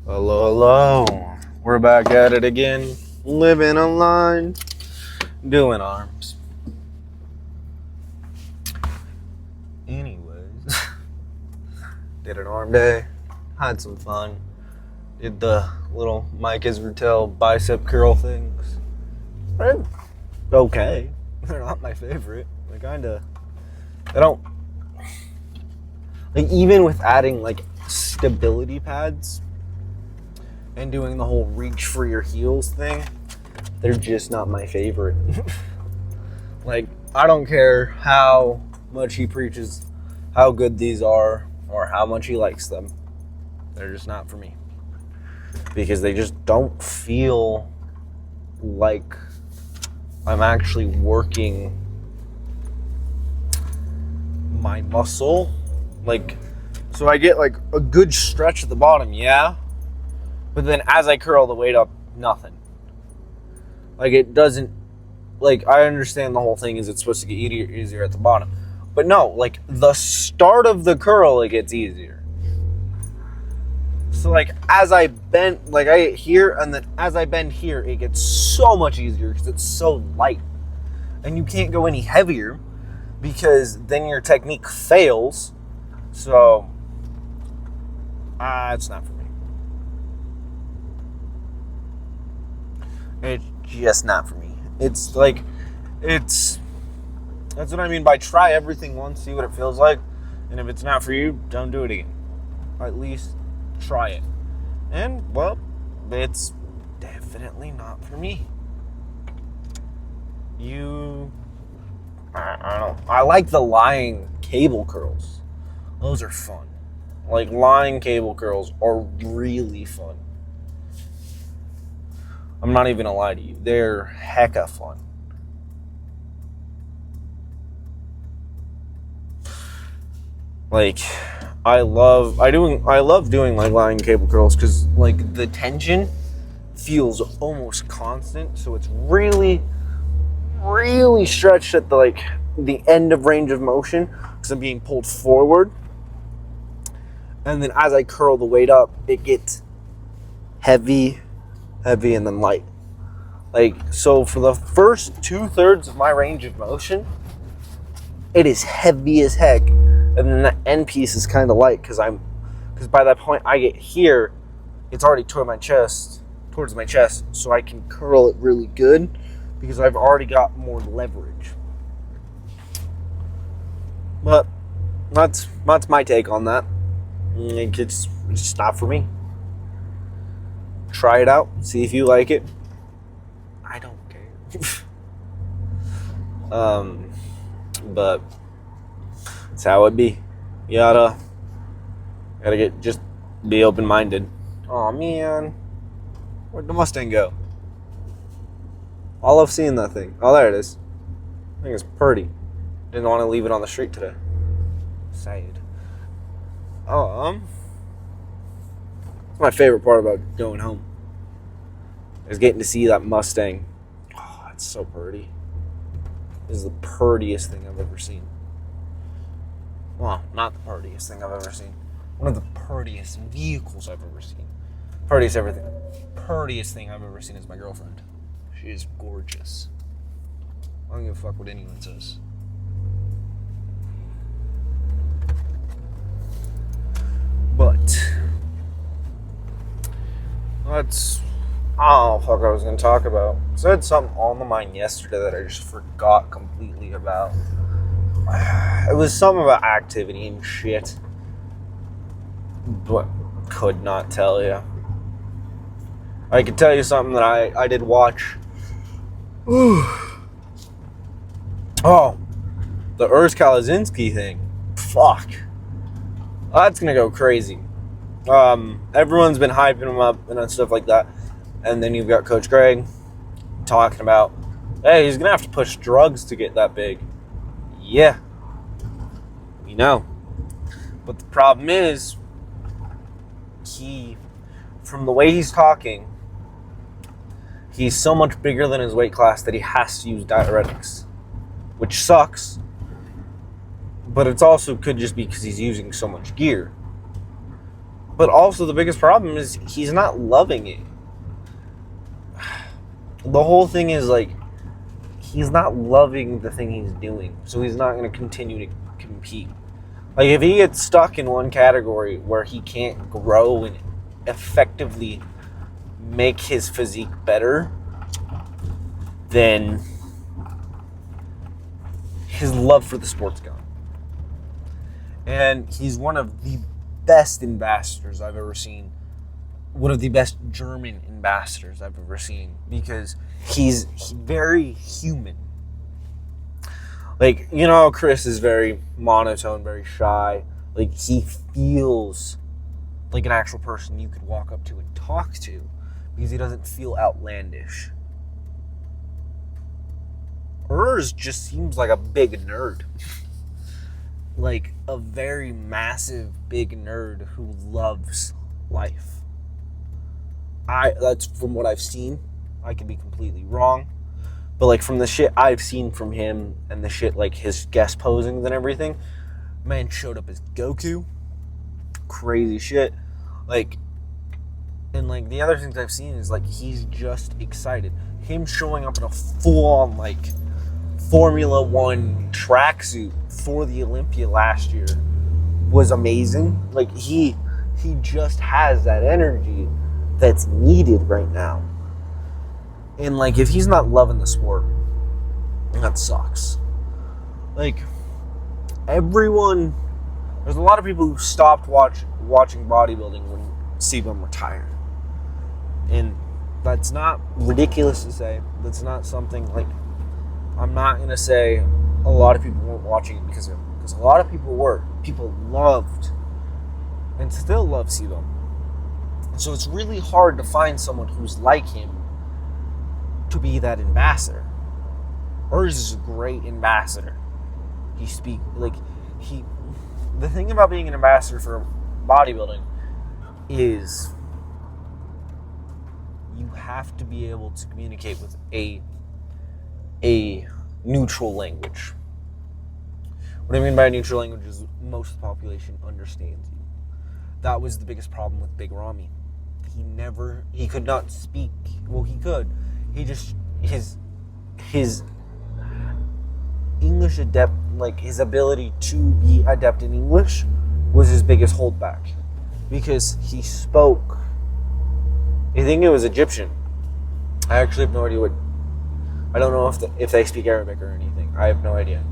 Hello, hello. We're back at it again. Living online, doing arms. Anyways, did an arm day, had some fun. Did the little Mike Israel bicep curl things. They're okay. They're not my favorite. They don't, like, even with adding, like, stability pads and doing the whole reach for your heels thing, they're just not my favorite. Like, I don't care how much he preaches how good these are or how much he likes them. They're just not for me. Because they just don't feel like I'm actually working my muscle. Like, so I get like a good stretch at the bottom, yeah. But then as I curl the weight up, nothing. Like, it doesn't, like, I understand the whole thing is it's supposed to get easier at the bottom. But no, like, the start of the curl, it gets easier. So, like, as I bend, like, I get here, and then as I bend here, it gets so much easier because it's so light. And you can't go any heavier because then your technique fails. So, it's not for me. It's just not for me. It's like, that's what I mean by try everything once, see what it feels like. And if it's not for you, don't do it again. Or at least try it. And, well, it's definitely not for me. I like the lying cable curls. Those are fun. Like, lying cable curls are really fun. I'm not even gonna lie to you. They're hecka fun. Like, I love doing like lying cable curls because, like, the tension feels almost constant, so it's really, really stretched at the end of range of motion because I'm being pulled forward. And then as I curl the weight up, it gets heavy, and then light. Like, so for the first 2/3 of my range of motion, it is heavy as heck. And then the end piece is kind of light because by that point I get here, it's already towards my chest, so I can curl it really good because I've already got more leverage. But that's my take on that. It's just not for me. Try it out, see if you like it. I don't care. But that's how it be. You gotta just be open-minded. Aw, man. Where'd the Mustang go? I love seeing that thing. Oh, there it is. I think it's pretty. Didn't want to leave it on the street today. Sad. That's my favorite part about going home. Is getting to see that Mustang. Oh, it's so pretty. This is the prettiest thing I've ever seen. Well, not the prettiest thing I've ever seen. One of the prettiest vehicles I've ever seen. Prettiest everything. Prettiest thing I've ever seen is my girlfriend. She is gorgeous. I don't give a fuck what anyone says. But let's... Oh, fuck, I was going to talk about. So I had something on my mind yesterday that I just forgot completely about. It was something about activity and shit. But could not tell you. I could tell you something that I did watch. Oh, the Urs Kalazinski thing. Fuck. That's going to go crazy. Everyone's been hyping him up and stuff like that. And then you've got Coach Greg talking about, hey, he's going to have to push drugs to get that big. Yeah. We know. But the problem is, from the way he's talking, he's so much bigger than his weight class that he has to use diuretics. Which sucks. But it's also could just be because he's using so much gear. But also the biggest problem is he's not loving it. The whole thing is like, he's not loving the thing he's doing, so he's not going to continue to compete. Like, if he gets stuck in one category where he can't grow and effectively make his physique better, then his love for the sport's gone. And he's one of the best ambassadors I've ever seen. One of the best German ambassadors I've ever seen, because he's very human. Like, you know, Chris is very monotone, very shy. Like, he feels like an actual person you could walk up to and talk to, because he doesn't feel outlandish. Urs just seems like a big nerd. Like, a very massive, big nerd who loves life. That's from what I've seen. I could be completely wrong. But, like, from the shit I've seen from him and the shit, like, his guest posings and everything, man showed up as Goku. Crazy shit. Like, and, like, the other things I've seen is, like, he's just excited. Him showing up in a full-on, like, Formula One tracksuit for the Olympia last year was amazing. Like, he just has that energy that's needed right now. And, like, if he's not loving the sport, that sucks. Like, there's a lot of people who stopped watching bodybuilding when Sebum retired. And that's not ridiculous to say. That's not something, like, I'm not going to say a lot of people weren't watching it because a lot of people were. People loved and still love Sebum. So it's really hard to find someone who's like him to be that ambassador. Urs is a great ambassador. The thing about being an ambassador for bodybuilding is you have to be able to communicate with a neutral language. What I mean by a neutral language is most of the population understands you. That was the biggest problem with Big Ramy. He could not speak. Well, he could. His English adept, like, his ability to be adept in English was his biggest holdback. Because he spoke, I think it was Egyptian. I actually have no idea I don't know if they speak Arabic or anything. I have no idea.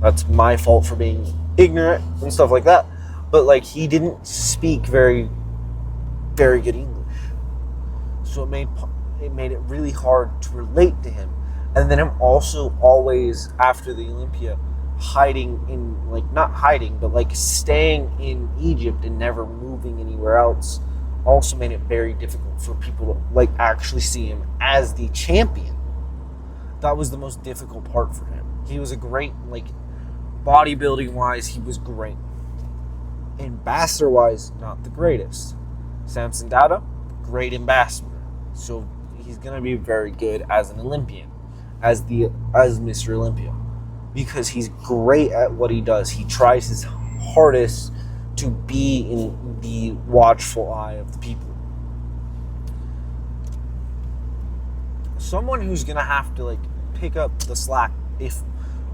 That's my fault for being ignorant and stuff like that. But, like, he didn't speak very, very good English. So it made it really hard to relate to him. And then him also always, after the Olympia, hiding in, like, not hiding, but, like, staying in Egypt and never moving anywhere else also made it very difficult for people to, like, actually see him as the champion. That was the most difficult part for him. He was a great, like, bodybuilding-wise, he was great. Ambassador-wise, not the greatest. Samson Dada, great ambassador. So he's going to be very good as an Olympian, as Mr. Olympia, because he's great at what he does. He tries his hardest to be in the watchful eye of the people. Someone who's going to have to, like, pick up the slack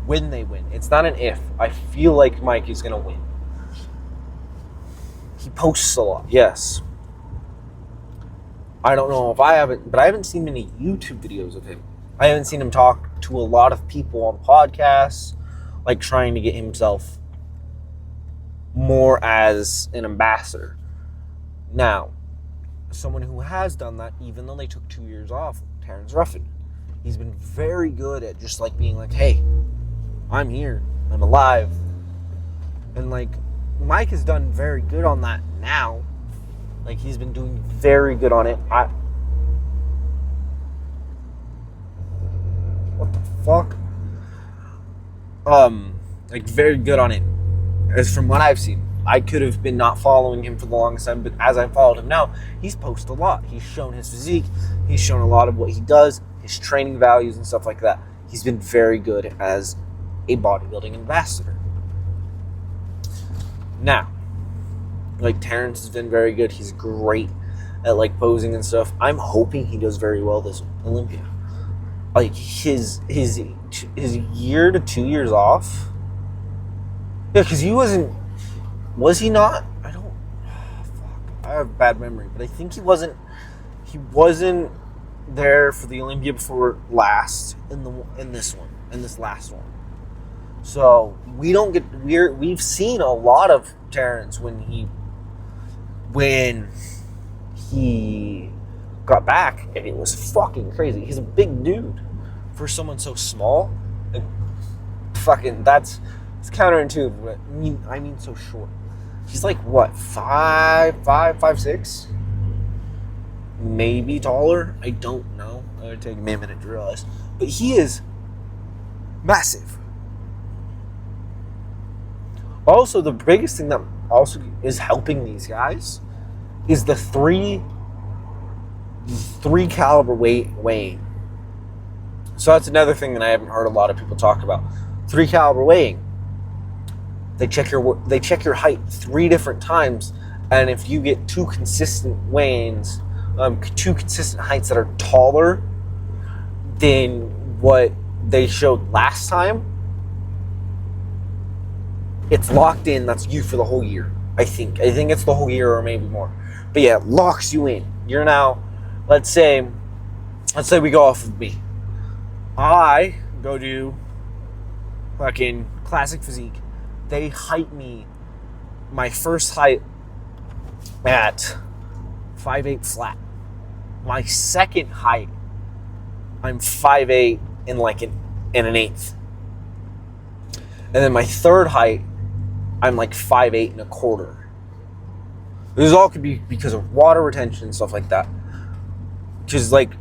when they win. It's not an if. I feel like Mike is going to win. He posts a lot, yes. I don't know if I haven't seen many YouTube videos of him. I haven't seen him talk to a lot of people on podcasts, like, trying to get himself more as an ambassador. Now, someone who has done that, even though they took 2 years off, Terrence Ruffin. He's been very good at just, like, being like, hey, I'm here, I'm alive. And, like, Mike has done very good on that now. Like, he's been doing very good on it. What the fuck? Like, very good on it. As from what I've seen. I could have been not following him for the longest time, but as I followed him now, he's posted a lot. He's shown his physique. He's shown a lot of what he does, his training values and stuff like that. He's been very good as a bodybuilding ambassador. Now, Like, Terrence has been very good. He's great at, like, posing and stuff. I'm hoping he does very well this Olympia. Like, his year to 2 years off. Yeah, because he wasn't. Was he not? I don't. Fuck. I have bad memory, but I think he wasn't. He wasn't there for the Olympia before last in this last one. So we've seen a lot of Terrence when he got back, and it was fucking crazy. He's a big dude for someone so small. Like, fucking, it's counterintuitive. But I mean so short. He's like what, 5'6"? Maybe taller. I don't know. It would take me a minute to realize. But he is massive. Also, the biggest thing that also is helping these guys is the three caliber weighing. So that's another thing that I haven't heard a lot of people talk about. 3 caliber weighing. They check your height 3 different times, and if you get 2 consistent weighings, 2 consistent heights that are taller than what they showed last time, it's locked in. That's you for the whole year. I think it's the whole year or maybe more. But yeah, it locks you in. You're now, let's say we go off of me. I go do fucking classic physique. They height me, my first height at 5'8" flat. My second height, I'm 5'8" in like an eighth. And then my third height, I'm like 5'8" and a quarter. This all could be because of water retention and stuff like that. Because, like,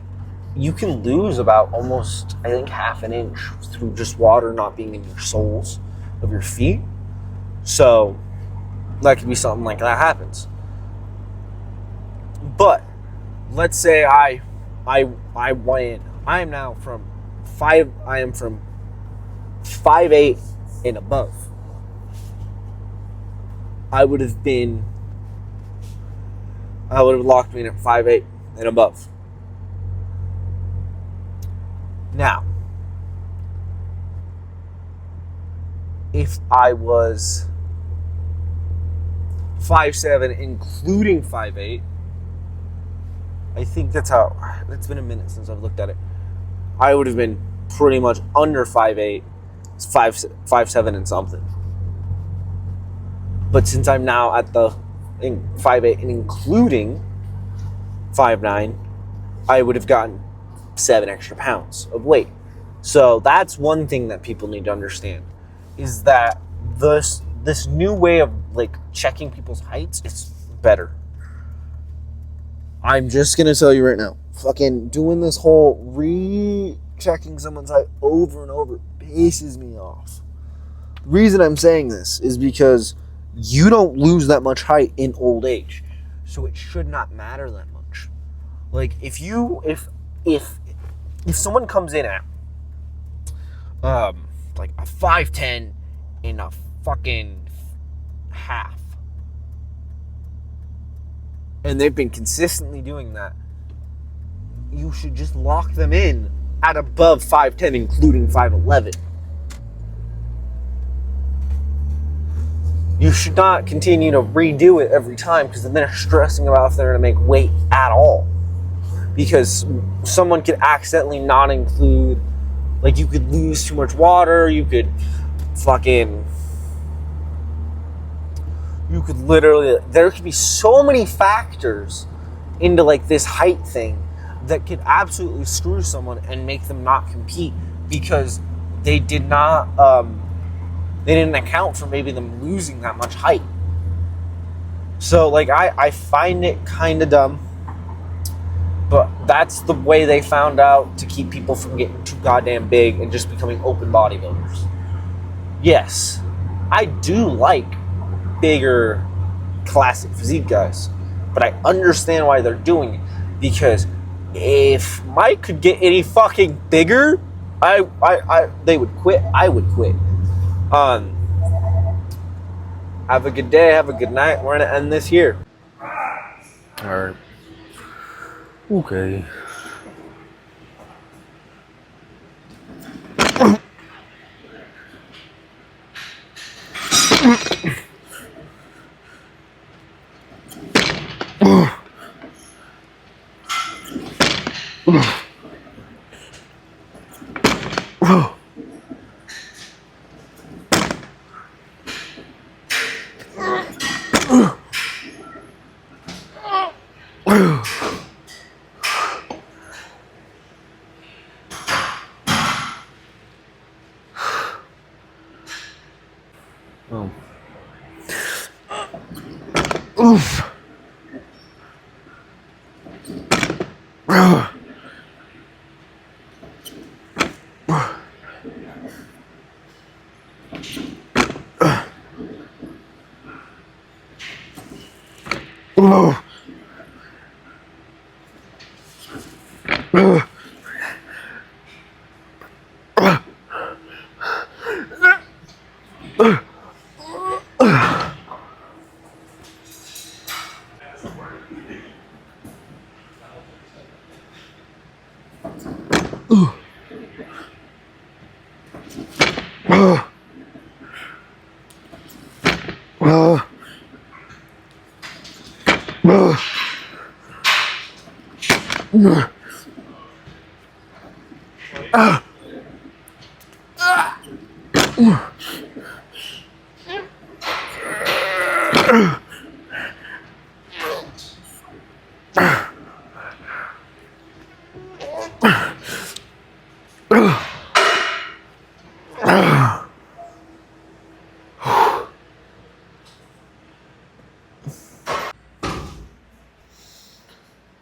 you can lose about almost, I think, half an inch through just water not being in your soles of your feet. So that could be something like that happens. But let's say I went. I am now from 5'8" and above. I would have locked me in at 5'8" and above. Now, if I was 5'7", including 5'8", I think that's been a minute since I've looked at it. I would have been pretty much under 5'8", 5'7" and something. But since I'm now at the 5'8" and including 5'9", I would have gotten 7 extra pounds of weight. So that's one thing that people need to understand, is that this new way of like checking people's heights is better. I'm just gonna tell you right now, fucking doing this whole rechecking someone's height over and over pisses me off. The reason I'm saying this is because you don't lose that much height in old age, so it should not matter that much. Like if someone comes in at like a 5'10" in a fucking half, and they've been consistently doing that, you should just lock them in at above 5'10", including 5'11". You should not continue to redo it every time, because then they're stressing about if they're going to make weight at all. Because someone could accidentally not include, like, you could lose too much water, you could literally, there could be so many factors into like this height thing that could absolutely screw someone and make them not compete, because they didn't account for maybe them losing that much height. So like I find it kind of dumb, but that's the way they found out to keep people from getting too goddamn big and just becoming open bodybuilders. Yes, I do like bigger classic physique guys, but I understand why they're doing it, because if Mike could get any fucking bigger, they would quit. I would quit. Have a good day. Have a good night. We're gonna end this here. All right. Okay.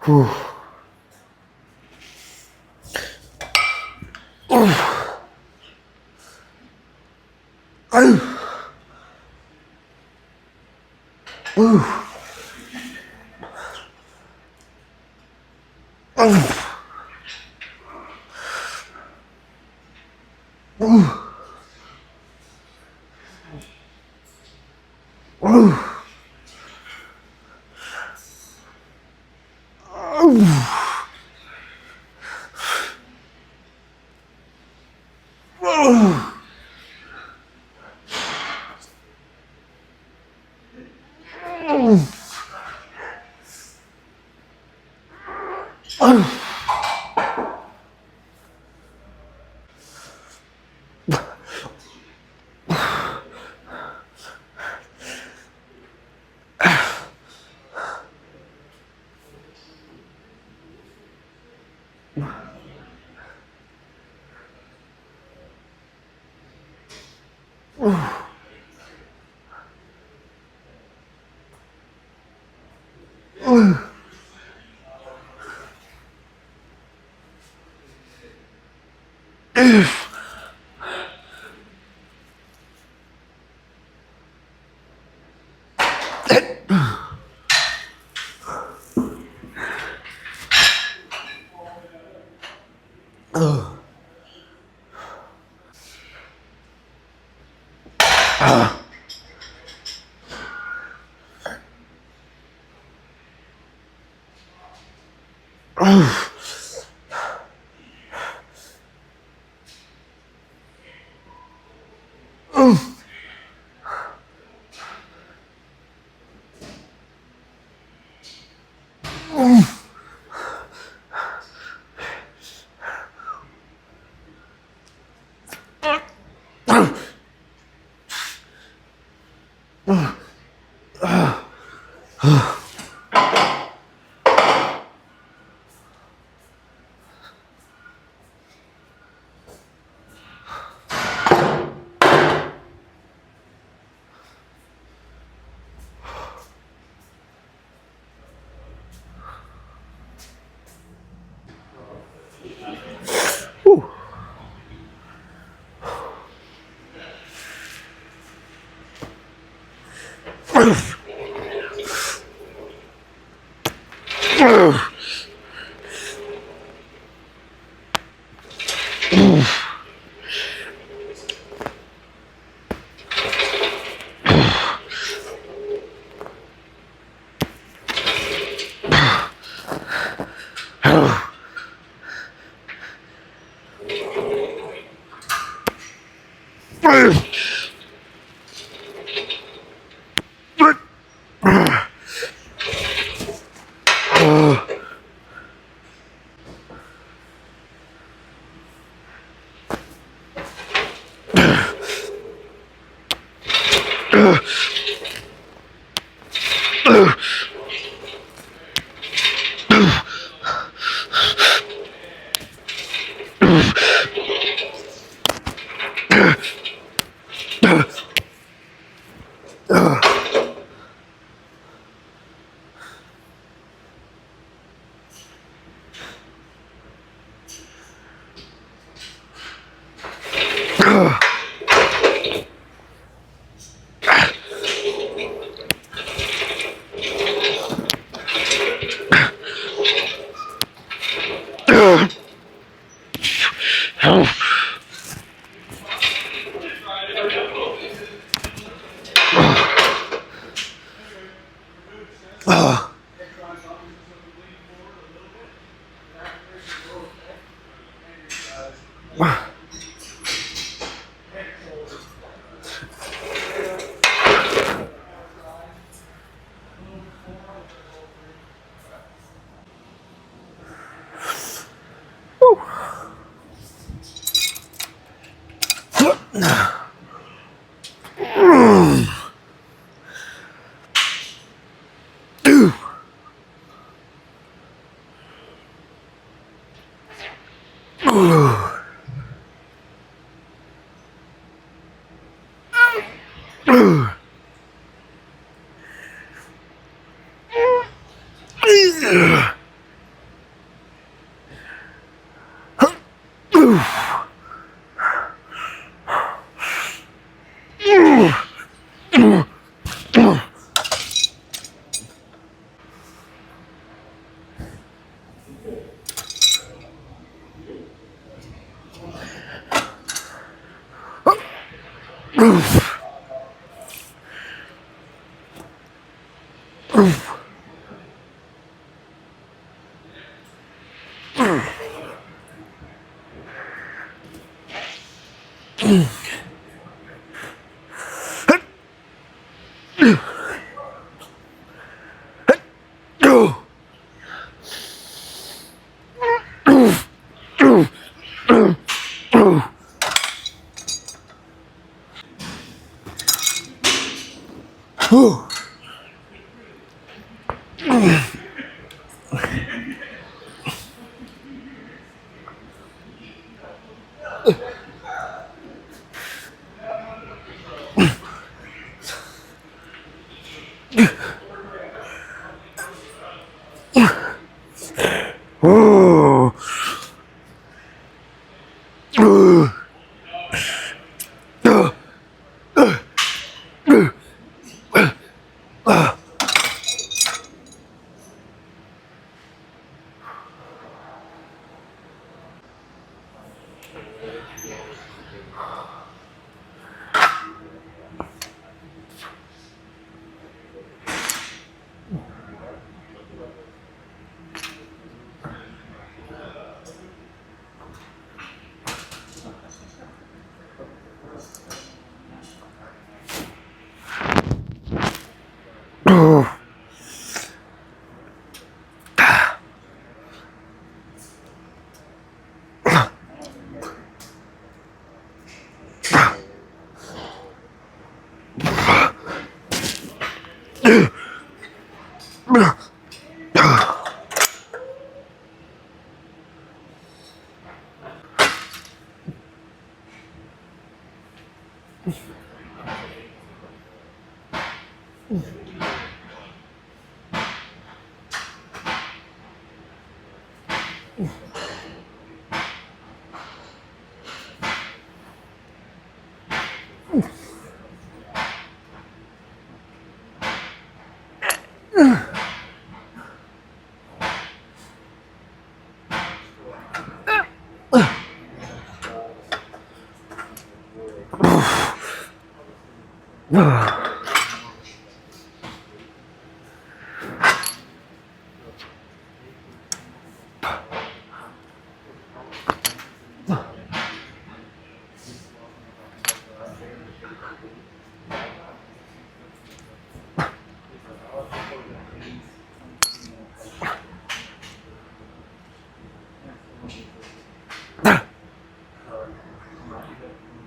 Oof.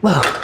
Whoa.